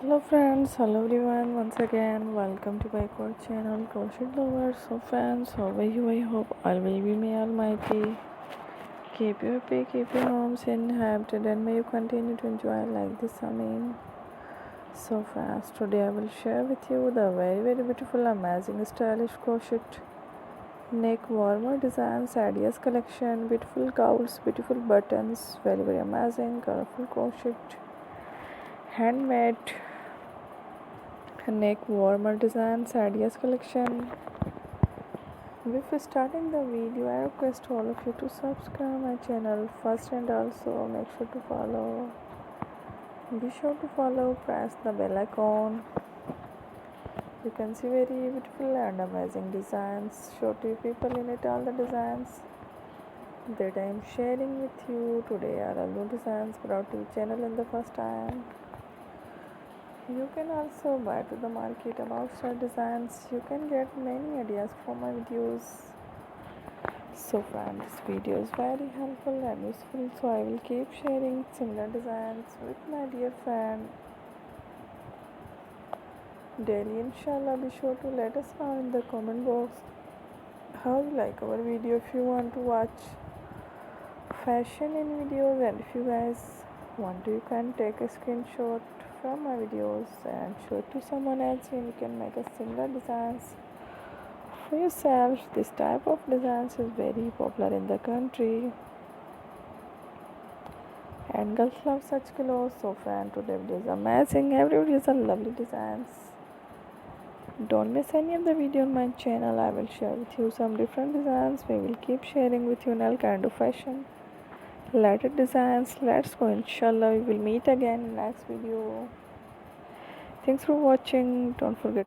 Hello friends, hello everyone. Once again, welcome to my core channel, Crochet Lovers. So friends, how are you? I hope all will be may Almighty. Keep you happy, keep your homes inhabited, and may you continue to enjoy like this. Amen. So friends, today I will share with you the very beautiful, amazing, stylish crochet neck warmer designs, ideas collection, beautiful gowns, beautiful buttons, very amazing, colorful crochet, handmade neck warmer designs ideas collection. Before starting the video, I request all of you to subscribe my channel first, and also make sure to follow. Be sure to follow, press the bell icon. You can see very beautiful and amazing designs. Show to people in it all the designs that I am sharing with you today are all new designs brought to the channel in the first time. You can also buy to the market about such designs. You can get many ideas from my videos. So friends, this video is very helpful and useful, so I will keep sharing similar designs with my dear friend daily. Inshallah, be sure to let us know in the comment box how you like our video. If you want to watch fashion in videos, and if you guys want to, you can take a screenshot from my videos and show it to someone else, and you can make a similar designs for yourself. This type of designs is very popular in the country, and girls love such clothes. So friend, today video is amazing. Every video is a lovely designs. Don't miss any of the video on my channel. I will share with you some different designs. We will keep sharing with you in all kind of fashion related designs. Let's go. Inshallah, we will meet again in next video. Thanks for watching. Don't forget